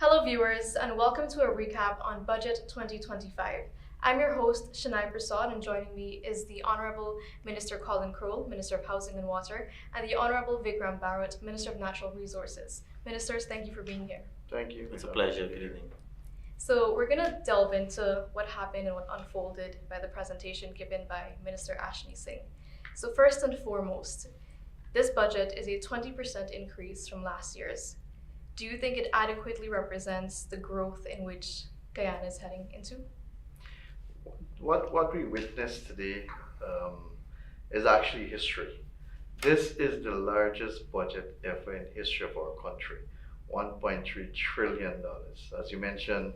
Hello viewers, and welcome to a recap on Budget 2025. I'm your host, Shannia Persaud, and joining me is the Honourable Minister Collin Croal, Minister of Housing and Water, and the Honourable Vickram Bharrat, Minister of Natural Resources. Ministers, thank you for being here. Thank you. It's a pleasure. Good evening. So we're going to delve into what happened and what unfolded by the presentation given by Minister Ashni Singh. So first and foremost, this budget is a 20% increase from last year's. Do you think it adequately represents the growth in which Guyana is heading into? What we witnessed today is actually history. This is the largest budget ever in history of our country, $1.3 trillion. As you mentioned,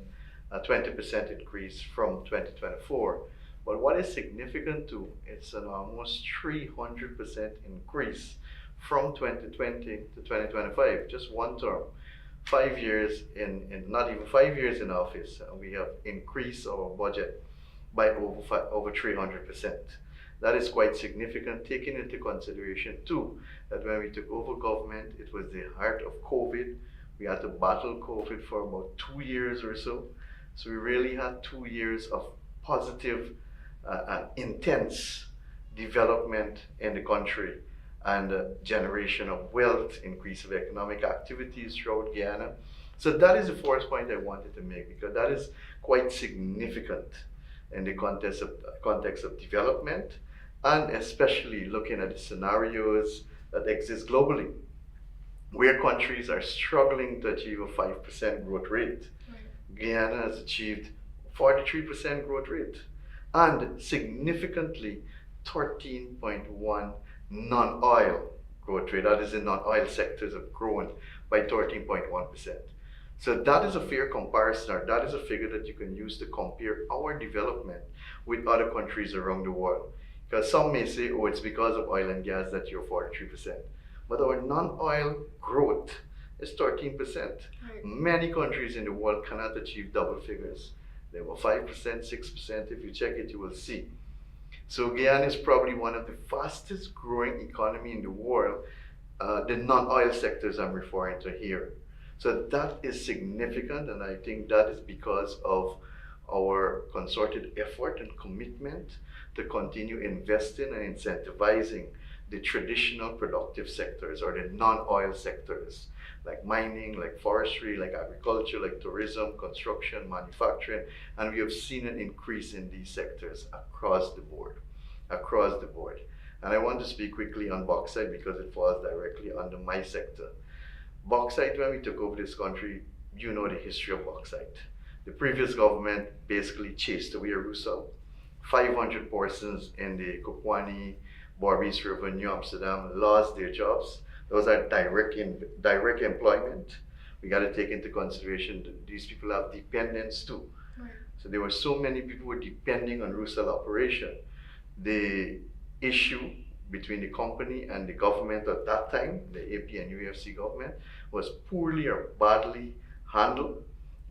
a 20% increase from 2024. But what is significant too, it's an almost 300% increase from 2020 to 2025, just one term. 5 years in not even 5 years in office, we have increased our budget by over 300%. That is quite significant, taking into consideration too that when we took over government, it was the heart of COVID. We had to battle COVID for about 2 years or so. So we really had 2 years of positive and intense development in the country, and generation of wealth, increase of economic activities throughout Guyana. So that is the first point I wanted to make, because that is quite significant in the context of development, and especially looking at the scenarios that exist globally, where countries are struggling to achieve a 5% growth rate. Guyana has achieved 43% growth rate, and significantly 13.1 non-oil growth rate. That is, the non-oil sectors have grown by 13.1%. So that is a fair comparison, or that is a figure that you can use to compare our development with other countries around the world. Because some may say, oh, it's because of oil and gas that you're 43%. But our non-oil growth is 13%. Right. Many countries in the world cannot achieve double figures. They were 5%, 6%. If you check it, you will see. So Guyana is probably one of the fastest growing economy in the world, the non-oil sectors I'm referring to here. So that is significant, and I think that is because of our concerted effort and commitment to continue investing and incentivizing the traditional productive sectors, or the non-oil sectors, like mining, like forestry, like agriculture, like tourism, construction, manufacturing, and we have seen an increase in these sectors across the board. And I want to speak quickly on bauxite because it falls directly under my sector. Bauxite, when we took over this country, you know the history of bauxite. The previous government basically chased away Rusal. 500 persons in the Kukwani, Berbice River, New Amsterdam lost their jobs. Those are direct employment. We got to take into consideration that these people have dependents too. Right. So there were so many people who were depending on Rusal operation. The issue between the company and the government at that time, the AP and UFC government, was poorly or badly handled,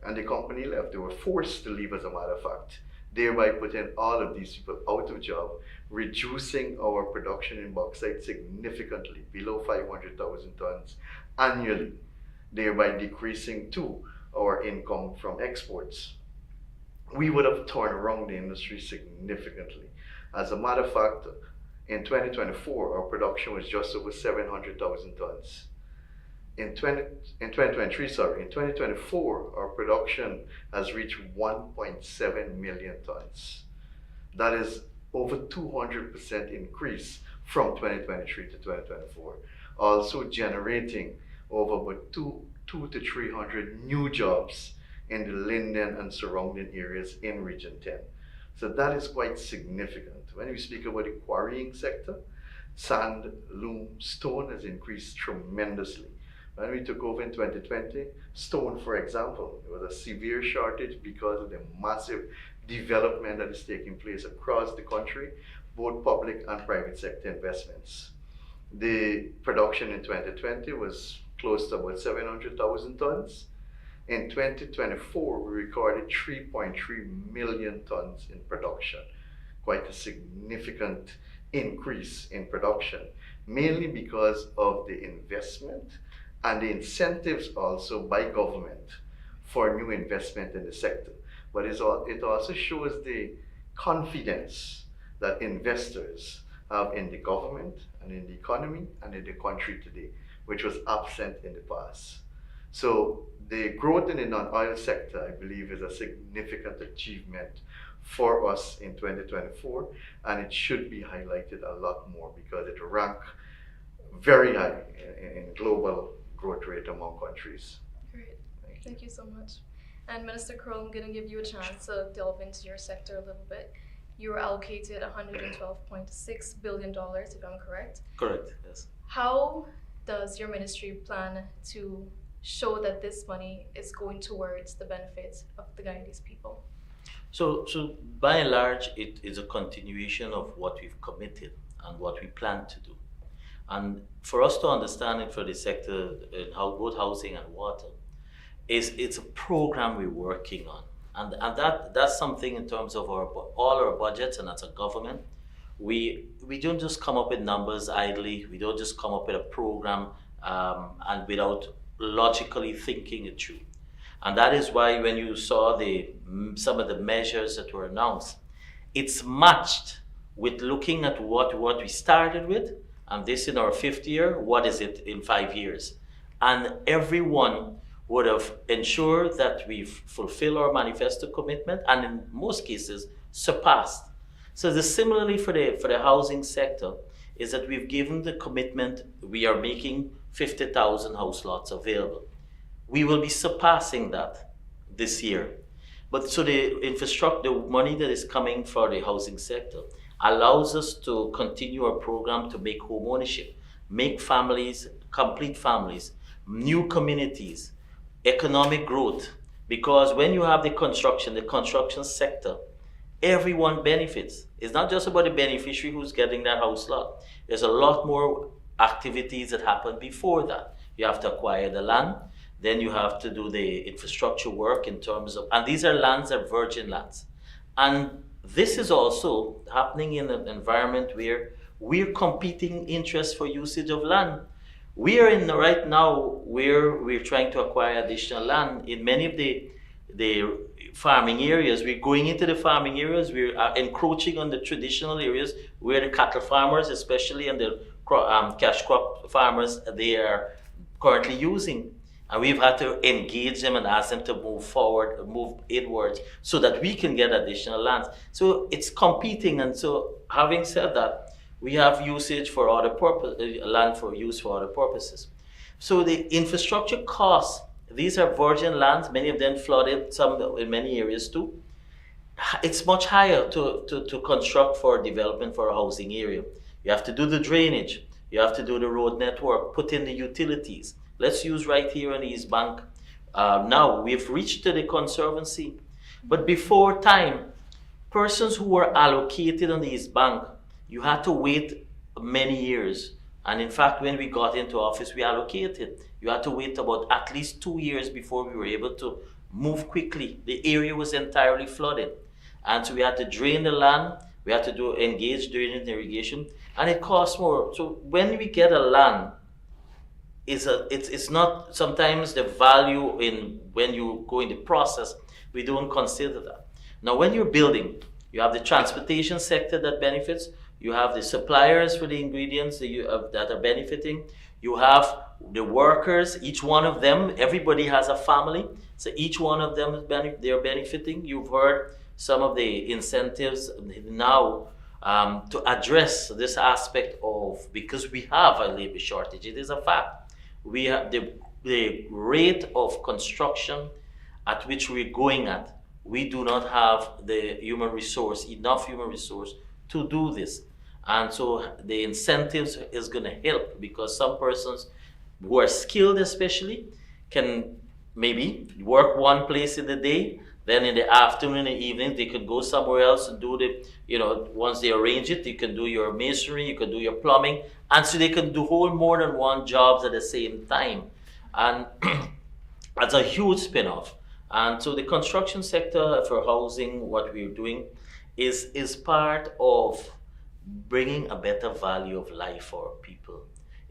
and the company left. They were forced to leave, as a matter of fact, thereby putting all of these people out of job, reducing our production in bauxite significantly, below 500,000 tons annually, thereby decreasing too our income from exports. We would have turned around the industry significantly. As a matter of fact, in 2024, our production was just over 700,000 tons. In 2024, our production has reached 1.7 million tons. That is over 200% increase from 2023 to 2024. Also generating over about 200 to 300 new jobs in the Linden and surrounding areas in Region 10. So that is quite significant. When we speak about the quarrying sector, sand, loam, stone has increased tremendously. When we took over in 2020, stone, for example, there was a severe shortage because of the massive development that is taking place across the country, both public and private sector investments. The production in 2020 was close to about 700,000 tons. In 2024, we recorded 3.3 million tons in production. Quite a significant increase in production, mainly because of the investment and the incentives also by government for new investment in the sector. But it also shows the confidence that investors have in the government and in the economy and in the country today, which was absent in the past. So the growth in the non-oil sector, I believe, is a significant achievement for us in 2024, and it should be highlighted a lot more because it ranks very high in global growth rate among countries. Great. Thank you so much. And Minister Croal, I'm going to give you a chance to delve into your sector a little bit. You were allocated $112.6 billion, if I'm correct. Correct, yes. How does your ministry plan to show that this money is going towards the benefits of the Guyanese people? So by and large, it is a continuation of what we've committed and what we plan to do. And for us to understand it for the sector, both housing and water, it's a program we're working on. And that's something in terms of all our budgets, and as a government, we don't just come up with numbers idly. We don't just come up with a program and without logically thinking it through. And that is why when you saw some of the measures that were announced, it's matched with looking at what we started with, and this in our 5th year, what is it in 5 years? And everyone would have ensured that we've fulfilled our manifesto commitment, and in most cases, surpassed. So similarly for the housing sector, is that we've given the commitment, we are making 50,000 house lots available. We will be surpassing that this year. But so the infrastructure, the money that is coming for the housing sector allows us to continue our program to make home ownership, make families, complete families, new communities, economic growth. Because when you have the construction sector, everyone benefits. It's not just about the beneficiary who's getting that house lot. There's a lot more activities that happen before that. You have to acquire the land, then you have to do the infrastructure work in terms of, and these are lands that are virgin lands. And this is also happening in an environment where we're competing interests for usage of land. We are in right now where we're trying to acquire additional land in many of the farming areas. We're going into the farming areas, we're encroaching on the traditional areas where the cattle farmers, especially, and the cash crop farmers, they are currently using. And we've had to engage them and ask them to move forward, move inwards, so that we can get additional lands. So it's competing, and so having said that, we have usage for other purposes, land for use for other purposes. So the infrastructure costs, these are virgin lands, many of them flooded, some in many areas too. It's much higher to construct for development for a housing area. You have to do the drainage, you have to do the road network, put in the utilities. Let's use right here on the East Bank. Now we've reached to the Conservancy, but before time, persons who were allocated on the East Bank, you had to wait many years. And in fact, when we got into office, we allocated. You had to wait about at least 2 years before we were able to move quickly. The area was entirely flooded. And so we had to drain the land, we had to engage during irrigation, and it costs more. So when we get a land, it's not sometimes the value in when you go in the process, we don't consider that. Now when you're building, you have the transportation sector that benefits, you have the suppliers for the ingredients that are benefiting, you have the workers, each one of them, everybody has a family, so each one of them they're benefiting. You've heard some of the incentives now to address this aspect of, because we have a labor shortage, it is a fact. We have the rate of construction at which we're going at, we do not have the enough human resource to do this. And so the incentives is going to help, because some persons who are skilled especially can maybe work one place in the day, then in the afternoon and evening they could go somewhere else and do once they arrange it, you can do your masonry, you can do your plumbing, and so they can do more than one jobs at the same time. And that's a huge spin-off. And so the construction sector for housing, what we're doing is part of bringing a better value of life for people.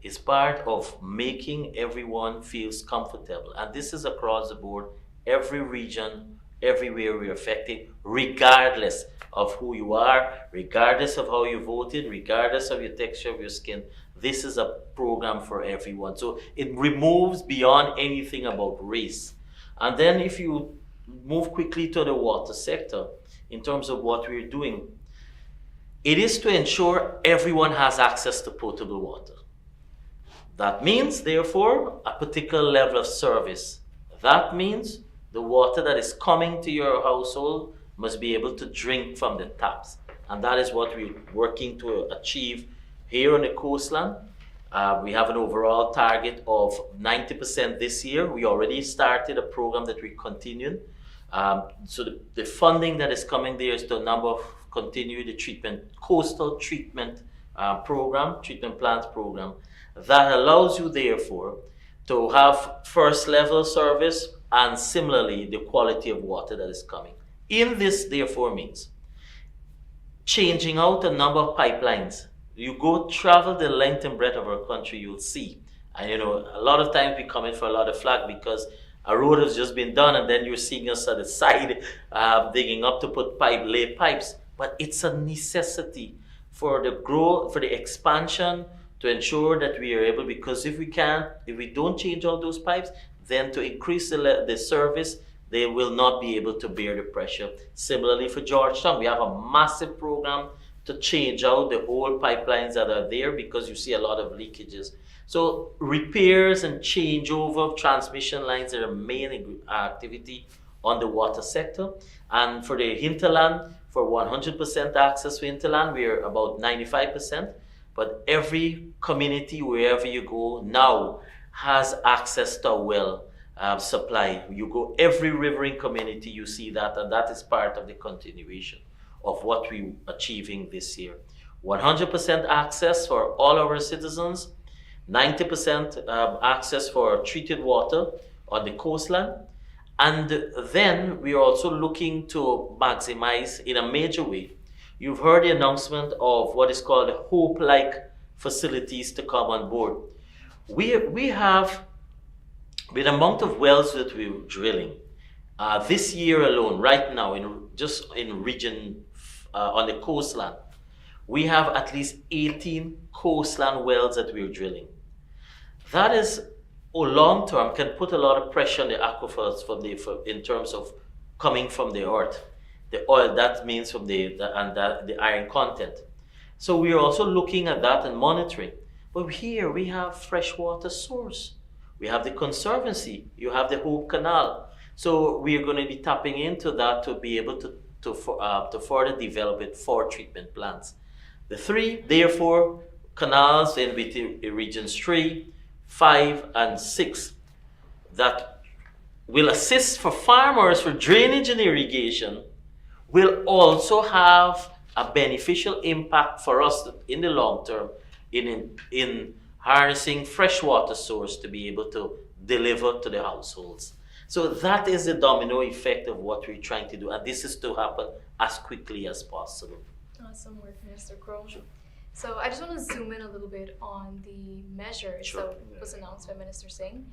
It's part of making everyone feels comfortable. And this is across the board every region, everywhere we're affecting, regardless of who you are, regardless of how you voted, regardless of your texture of your skin. This is a program for everyone. So it removes beyond anything about race. And then if you move quickly to the water sector, in terms of what we're doing, it is to ensure everyone has access to potable water. That means, therefore, a particular level of service. That means the water that is coming to your household must be able to drink from the taps. And that is what we're working to achieve here on the coastline. We have an overall target of 90% this year. We already started a program that we continued. So the funding that is coming there is the number of continue the treatment, coastal treatment program, treatment plants program, that allows you therefore to have first level service and similarly the quality of water that is coming. In this therefore means changing out a number of pipelines. You go travel the length and breadth of our country, you'll see. And you know, a lot of times we come in for a lot of flack because a road has just been done and then you're seeing us at the side digging up to lay pipes. But it's a necessity for the growth, for the expansion, to ensure that we are able, because if we don't change all those pipes, then to increase the service, they will not be able to bear the pressure. Similarly for Georgetown, we have a massive program to change out the old pipelines that are there because you see a lot of leakages. So repairs and changeover of transmission lines are a main activity on the water sector. And for the hinterland, for 100% access to hinterland, we are about 95%. But every community, wherever you go now, has access to a well supply. You go every riverine community, you see that, and that is part of the continuation of what we're achieving this year. 100% access for all our citizens, 90% access for treated water on the coastline. And then we are also looking to maximize in a major way. You've heard the announcement of what is called Hope-like facilities to come on board. We have, with the amount of wells that we're drilling, this year alone, right now, just in region on the coastline, we have at least 18 coastline wells that we're drilling. That is, long term, can put a lot of pressure on the aquifers in terms of coming from the earth. The oil, that means from the iron content. So we are also looking at that and monitoring. But here we have freshwater source. We have the conservancy. You have the Hope Canal. So we are going to be tapping into that to be able to further develop it for treatment plants. The three, therefore, canals in between regions 3, 5, and 6 that will assist for farmers for drainage and irrigation will also have a beneficial impact for us in the long term in harnessing freshwater source to be able to deliver to the households. So that is the domino effect of what we're trying to do, and this is to happen as quickly as possible. Awesome work, Mr. Croal. So I just want to zoom in a little bit on the measures that was announced by Minister Singh.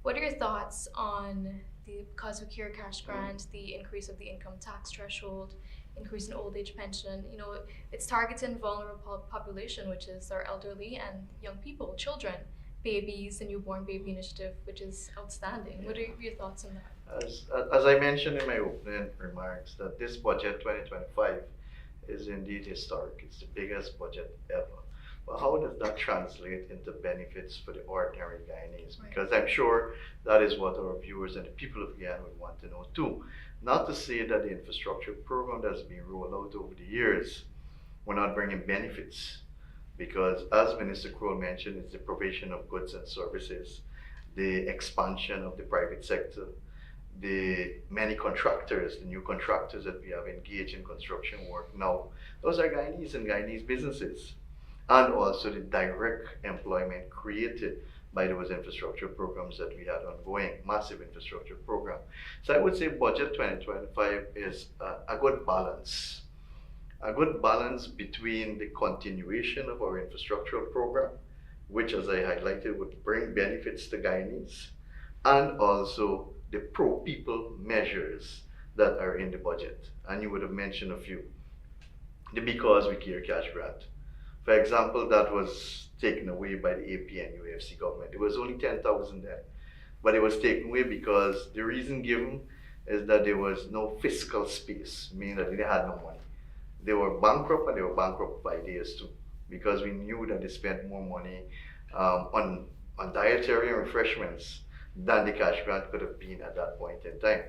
What are your thoughts on the Cause We Care cash grant, the increase of the income tax threshold, increase in old age pension? You know, it's targeting vulnerable population, which is our elderly and young people, children, babies, the newborn baby initiative, which is outstanding. What are your thoughts on that? As I mentioned in my opening remarks, that this budget 2025 is indeed historic. It's the biggest budget ever. But how does that translate into benefits for the ordinary Guyanese? Because I'm sure that is what our viewers and the people of Guyana would want to know too. Not to say that the infrastructure program that's been rolled out over the years, we're not bringing benefits. Because as Minister Croal mentioned, it's the provision of goods and services, the expansion of the private sector, the many contractors, the new contractors that we have engaged in construction work now. Those are Guyanese and Guyanese businesses. And also the direct employment created by those infrastructure programs that we had ongoing, massive infrastructure program. So I would say budget 2025 is a good balance. A good balance between the continuation of our infrastructural program, which as I highlighted would bring benefits to Guyanese, and also the pro-people measures that are in the budget. And you would have mentioned a few. The Because We Care cash grant. For example, that was taken away by the AP and UFC government. It was only 10,000 then, but it was taken away because the reason given is that there was no fiscal space, meaning that they had no money. They were bankrupt, and they were bankrupt by ideas too, because we knew that they spent more money on dietary and refreshments than the cash grant could have been at that point in time.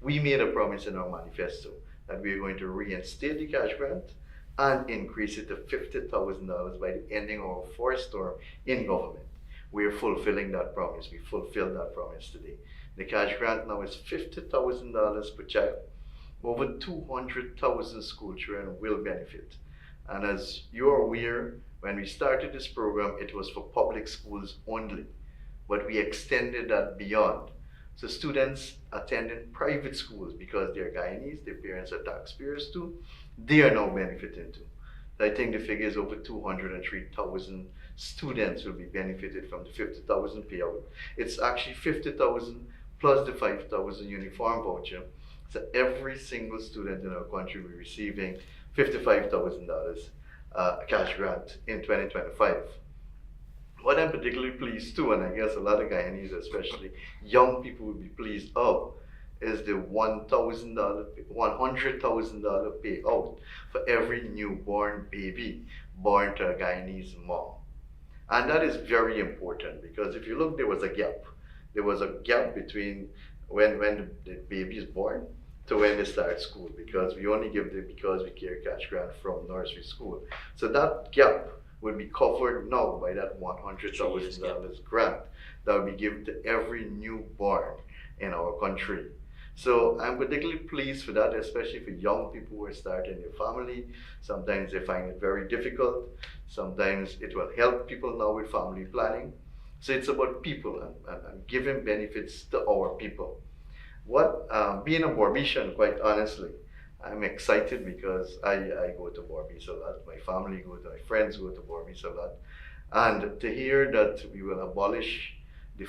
We made a promise in our manifesto that we are going to reinstate the cash grant and increase it to $50,000 by the ending of our first term in government. We are fulfilling that promise. We fulfilled that promise today. The cash grant now is $50,000 per child. Over 200,000 school children will benefit. And as you're aware, when we started this program, it was for public schools only, but we extended that beyond. So students attending private schools, because they're Guyanese, their parents are taxpayers too, they are now benefiting too. I think the figure is over 203,000 students will be benefited from the 50,000 payout. It's actually 50,000 plus the 5,000 uniform voucher. So every single student in our country will be receiving $55,000 cash grant in 2025. What I'm particularly pleased too, and I guess a lot of Guyanese, especially young people, will be pleased of, is the $100,000 payout for every newborn baby born to a Guyanese mom. And that is very important, because if you look, there was a gap. There was a gap between when the baby is born to when they start school, because we only give the Because We Care cash grant from nursery school. So that gap will be covered now by that $100,000 grant that will be given to every newborn in our country. So I'm particularly pleased for that, especially for young people who are starting their family. Sometimes they find it very difficult. Sometimes it will help people now with family planning. So it's about people and giving benefits to our people. Being a Barbician, quite honestly, I'm excited because I go to Barbies a lot. My family go to, my friends go to Barbies a lot. And to hear that we will abolish the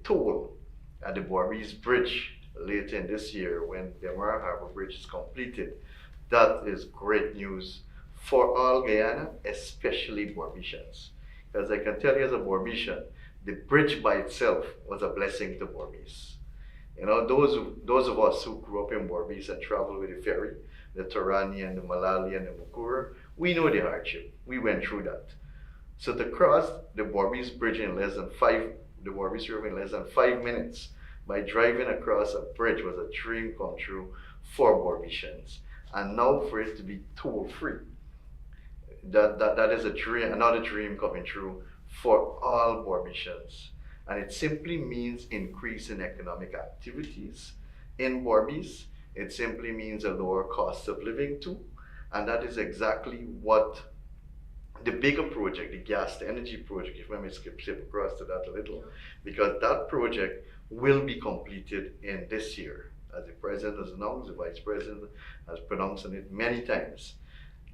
toll at the Barbies Bridge later in this year when the Emerald Harbor Bridge is completed, that is great news for all Guyana, especially Barbicians. Because I can tell you as a Barbician, the bridge by itself was a blessing to Barbies. You know, those of us who grew up in Barbies and traveled with the ferry, the Torani and the Malali and the Mukura, we know the hardship. We went through that. So to cross the Barbies Bridge in less than 5 minutes by driving across a bridge was a dream come true for Barbicians. And now for it to be toll free, that is a dream, another dream coming true for all Barbicians. And it simply means increase in economic activities in Barbies. It simply means a lower cost of living too. And that is exactly what the bigger project, the gas to energy project, if I may skip across to that a little, because that project will be completed in this year. As the president has announced, the vice president has pronounced on it many times.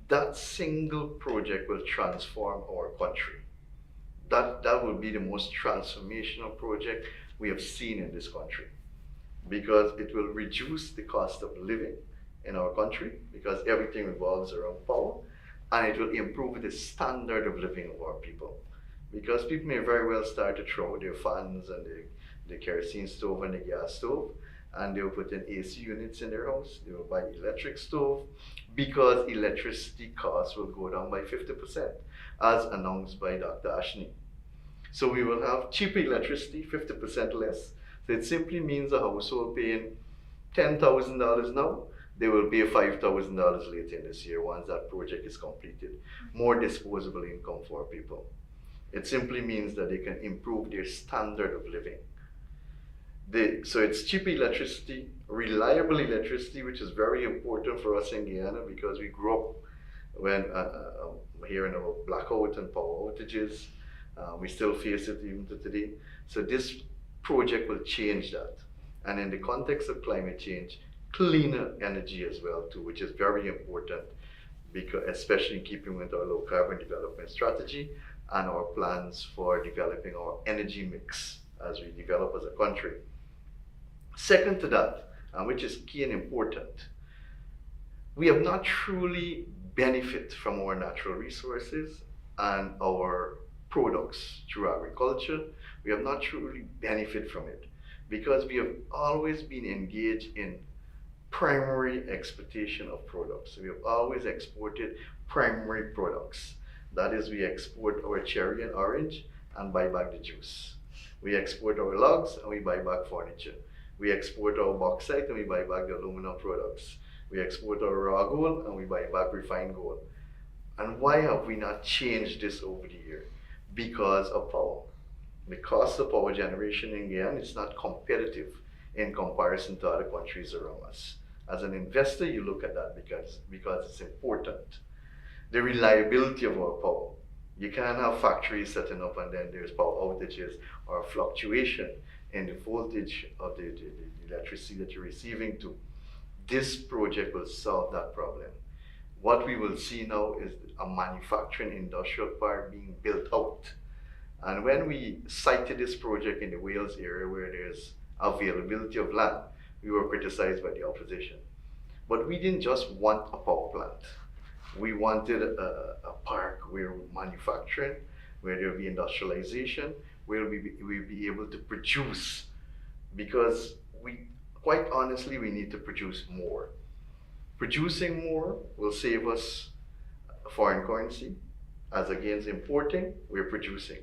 That single project will transform our country. That will be the most transformational project we have seen in this country, because it will reduce the cost of living in our country, because everything revolves around power, and it will improve the standard of living of our people. Because people may very well start to throw their fans and the kerosene stove and the gas stove, and they will put in AC units in their house. They will buy electric stove, because electricity costs will go down by 50%, as announced by Dr. Ashney. So we will have cheaper electricity, 50% less. So it simply means a household paying $10,000 now, they will pay $5,000 later in this year once that project is completed. More disposable income for people. It simply means that they can improve their standard of living. So it's cheap electricity, reliable electricity, which is very important for us in Guyana, because we grew up when hearing about blackout and power outages. We still face it even to today. So this project will change that. And in the context of climate change, cleaner energy as well too, which is very important, because especially in keeping with our low carbon development strategy and our plans for developing our energy mix as we develop as a country. Second to that, and which is key and important, we have not truly benefit from our natural resources and our products through agriculture. We have not truly benefit from it because we have always been engaged in primary exportation of products. We have always exported primary products. That is, we export our cherry and orange and buy back the juice. We export our logs and we buy back furniture. We export our bauxite and we buy back the aluminum products. We export our raw gold and we buy back refined gold. And why have we not changed this over the year? Because of power. The cost of power generation in Guyana is not competitive in comparison to other countries around us. As an investor, you look at that because it's important. The reliability of our power. You can't have factories setting up and then there's power outages or fluctuation in the voltage of the electricity that you're receiving to. This project will solve that problem. What we will see now is a manufacturing industrial park being built out. And when we cited this project in the Wales area where there's availability of land, we were criticized by the opposition. But we didn't just want a power plant. We wanted a park where manufacturing, where there will be industrialization, where we'll be able to produce. Because quite honestly, we need to produce more. Producing more will save us foreign currency. As against importing, we're producing.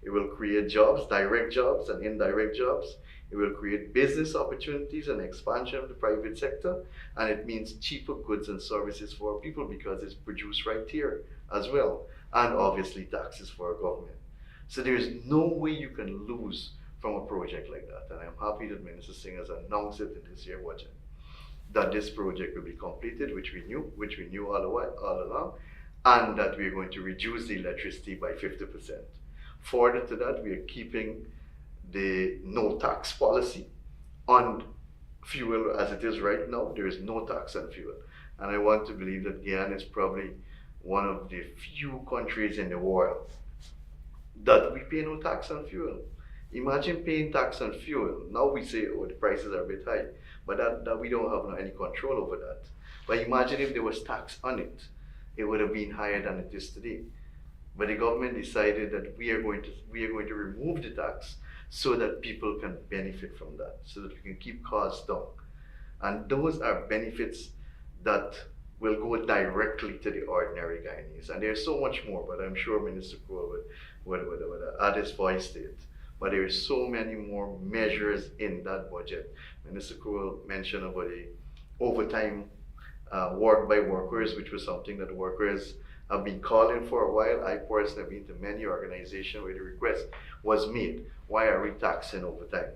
It will create jobs, direct jobs and indirect jobs. It will create business opportunities and expansion of the private sector. And it means cheaper goods and services for our people because it's produced right here as well. And obviously taxes for our government. So there is no way you can lose from a project like that. And I'm happy that Minister Singh has announced it in this year's budget, that this project will be completed, which we knew all along, and that we're going to reduce the electricity by 50%. Further to that, we are keeping the no tax policy on fuel as it is right now. There is no tax on fuel. And I want to believe that Guyana is probably one of the few countries in the world that we pay no tax on fuel. Imagine paying tax on fuel. Now we say, oh, the prices are a bit high, but that we don't have any control over that. But imagine if there was tax on it, it would have been higher than it is today. But the government decided that we are going to remove the tax so that people can benefit from that, so that we can keep costs down. And those are benefits that will go directly to the ordinary Guyanese. And there's so much more, but I'm sure Minister Croal would add his voice to it. But there are so many more measures in that budget. Minister Croal mentioned about the overtime work by workers, which was something that workers have been calling for a while. I personally have been to many organizations where the request was made, why are we taxing overtime?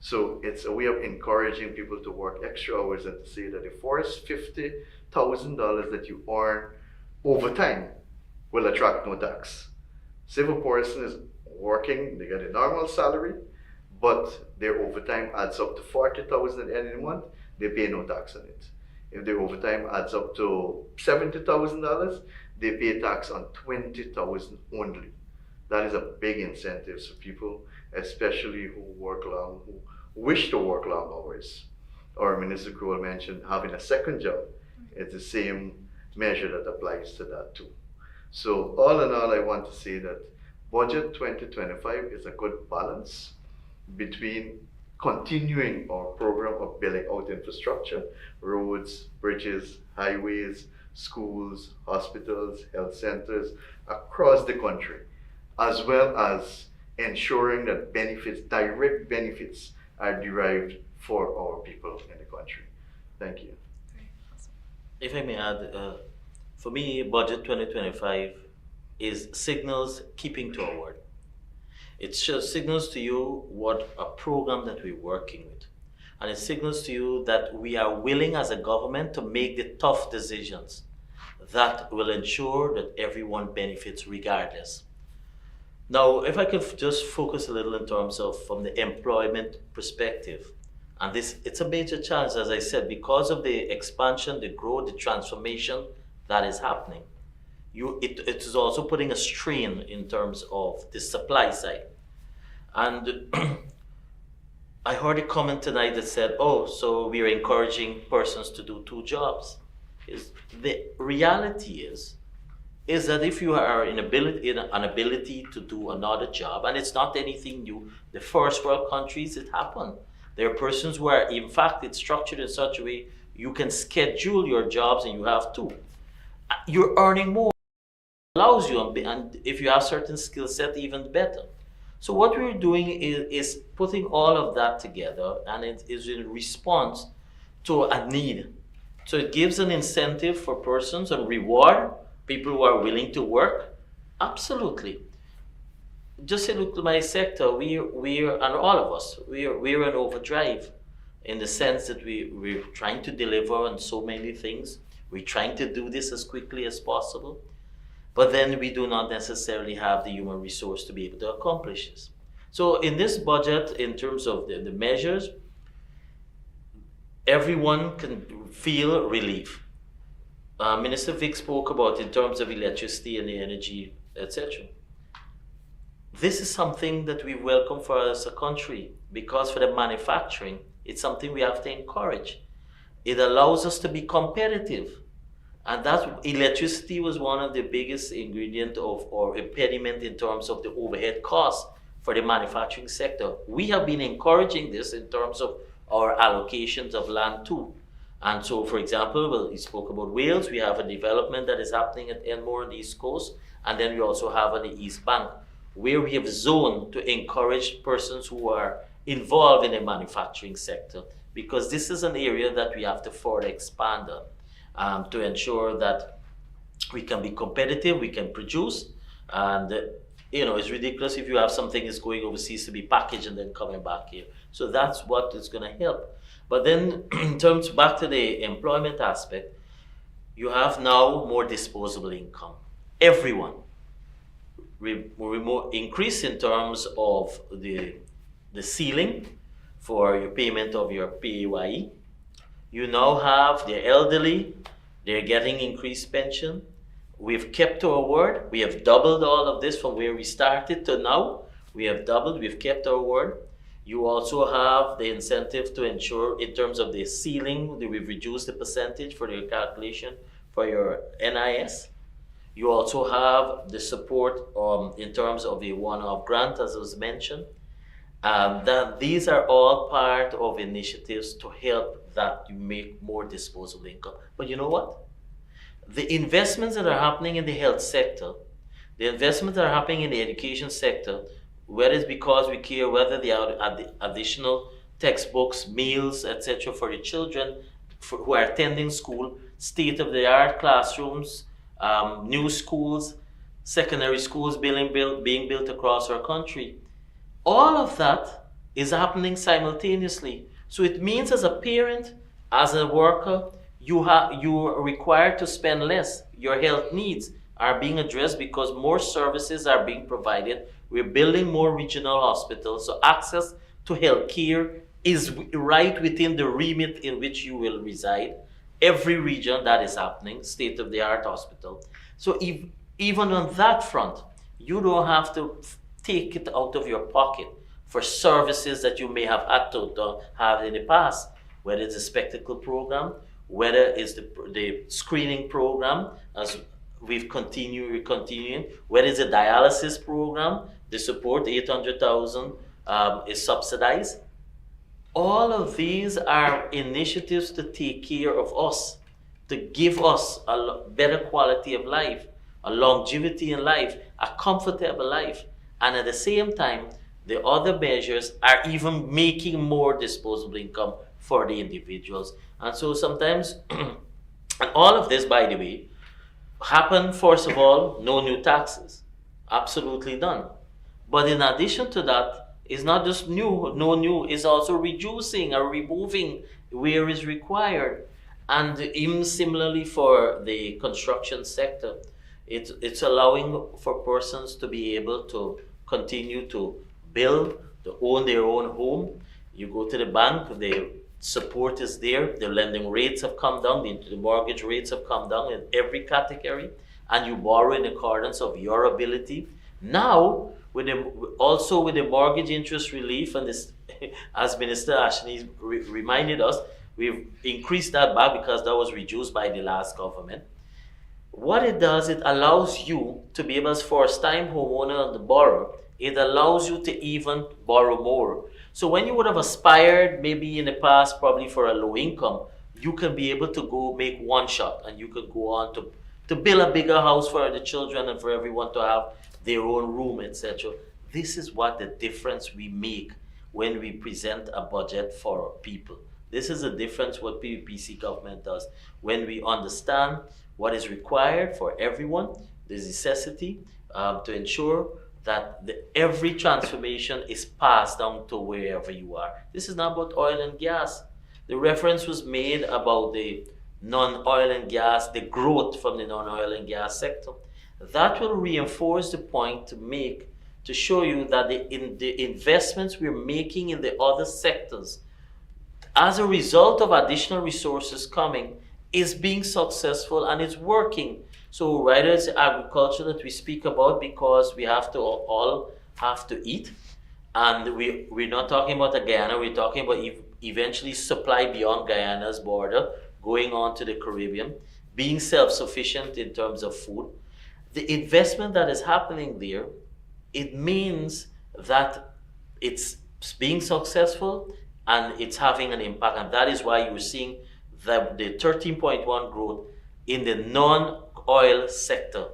So it's a way of encouraging people to work extra hours and to say that the first $50,000 that you earn overtime will attract no tax. So if a person is working, they get a normal salary, but their overtime adds up to $40,000 at the end of the month, they pay no tax on it. If their overtime adds up to $70,000, they pay tax on $20,000 only. That is a big incentive for people, especially who wish to work long hours. Or Minister Croal mentioned having a second job. It's the same measure that applies to that too. So all in all, I want to say that Budget 2025 is a good balance between continuing our program of building out infrastructure, roads, bridges, highways, schools, hospitals, health centers across the country, as well as ensuring that direct benefits are derived for our people in the country. Thank you. If I may add, for me, Budget 2025 is signals keeping to our word. It just signals to you what a program that we're working with. And it signals to you that we are willing as a government to make the tough decisions that will ensure that everyone benefits regardless. Now, if I could just focus a little in terms of from the employment perspective, and it's a major challenge, as I said, because of the expansion, the growth, the transformation that is happening. It is also putting a strain in terms of the supply side. And I heard a comment tonight that said, "Oh, so we are encouraging persons to do two jobs." Is the reality is that if you are an ability to do another job, and it's not anything new, the first world countries it happened. There are persons where, in fact, it's structured in such a way you can schedule your jobs and you have two. You're earning more, allows you, and if you have certain skill set, even better. So what we're doing is putting all of that together, and it is in response to a need. So it gives an incentive for persons and reward people who are willing to work. Absolutely. Just say, look to my sector. We're and all of us. We're an overdrive, in the sense that we're trying to deliver on so many things. We're trying to do this as quickly as possible, but then we do not necessarily have the human resource to be able to accomplish this. So in this budget, in terms of the measures, everyone can feel relief. Minister Vic spoke about in terms of electricity and the energy, etc. This is something that we welcome for us as a country, because for the manufacturing, it's something we have to encourage. It allows us to be competitive. And that electricity was one of the biggest ingredient of or impediment in terms of the overhead costs for the manufacturing sector. We have been encouraging this in terms of our allocations of land too. And so, for example, well, he spoke about Wales. We have a development that is happening at Enmore on the East Coast, and then we also have on the East Bank, where we have zoned to encourage persons who are involved in the manufacturing sector, because this is an area that we have to further expand on, to ensure that we can be competitive, we can produce, and it's ridiculous if you have something that's going overseas to be packaged and then coming back here. So that's what is going to help. But then, in terms back to the employment aspect, you have now more disposable income. Everyone. More increase in terms of the ceiling for your payment of your PAYE. You now have the elderly, they're getting increased pension. We've kept our word. We have doubled all of this from where we started to now. We have doubled, we've kept our word. You also have the incentive to ensure, in terms of the ceiling, that we've reduced the percentage for the calculation for your NIS. You also have the support in terms of the one-off grant, as was mentioned. That these are all part of initiatives to help that you make more disposable income. But you know what? The investments that are happening in the health sector, the investments that are happening in the education sector, whether it's because we care whether they are additional textbooks, meals, etc. for the children who are attending school, state-of-the-art classrooms, new schools, secondary schools being built across our country. All of that is happening simultaneously. So it means, as a parent, as a worker, you are required to spend less. Your health needs are being addressed because more services are being provided. We're building more regional hospitals, so access to health care is right within the remit in which you will reside. Every region that is happening, state-of-the-art hospital. So even on that front, you don't have to take it out of your pocket for services that you may have had to have in the past, whether it's a spectacle program, whether it's the screening program, as we're continuing, whether it's a dialysis program, the support, 800,000 is subsidized. All of these are initiatives to take care of us, to give us a better quality of life, a longevity in life, a comfortable life. And at the same time, the other measures are even making more disposable income for the individuals. And so sometimes, and all of this, by the way, happen, first of all, no new taxes. Absolutely none. But in addition to that, it's not just no new, it's also reducing or removing where is required. And even similarly for the construction sector, it's allowing for persons to be able to continue to build, to own their own home. You go to the bank, the support is there, the lending rates have come down, the mortgage rates have come down in every category, and you borrow in accordance of your ability. Now, also with the mortgage interest relief and this as Minister Ashley reminded us, we've increased that back because that was reduced by the last government. What it does, it allows you to be able, as first-time homeowner, the borrower, it allows you to even borrow more. So when you would have aspired maybe in the past probably for a low income, you can be able to go make one shot and you can go on to build a bigger house for the children and for everyone to have their own room, etc. This is what the difference we make when we present a budget for people. This is the difference what PPPC government does. When we understand what is required for everyone, the necessity to ensure that every transformation is passed down to wherever you are. This is not about oil and gas. The reference was made about the non-oil and gas, the growth from the non-oil and gas sector. That will reinforce the point to make, to show you that the investments we're making in the other sectors, as a result of additional resources coming, is being successful and it's working. So whether it's agriculture that we speak about, because we have to all have to eat, and we're not talking about Guyana, we're talking about eventually supply beyond Guyana's border, going on to the Caribbean, being self-sufficient in terms of food. The investment that is happening there, it means that it's being successful and it's having an impact, and that is why you're seeing the 13.1 growth in the non-oil sector.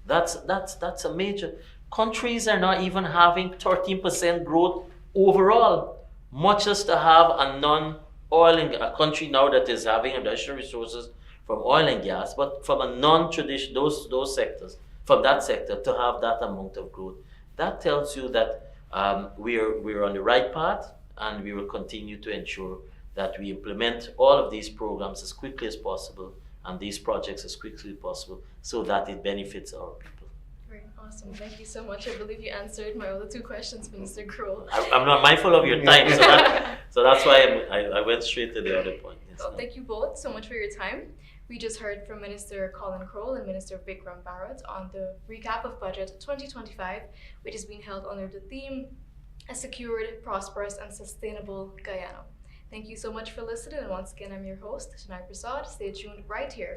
That's a major. Countries are not even having 13% growth overall, much as to have a non-oil and a country now that is having additional resources from oil and gas, but from a non-traditional those sectors, from that sector to have that amount of growth. That tells you that we're on the right path, and we will continue to ensure that we implement all of these programs as quickly as possible and these projects as quickly as possible so that it benefits our people. Very awesome. Thank you so much. I believe you answered my other two questions, Minister Croal. I'm not mindful of your time, so that's why I went straight to the other point. Yes, well, thank you both so much for your time. We just heard from Minister Collin Croal and Minister Vickram Bharrat on the recap of Budget 2025, which is being held under the theme, A Secured, Prosperous and Sustainable Guyana. Thank you so much for listening, and once again, I'm your host, Shannia Persaud. Stay tuned right here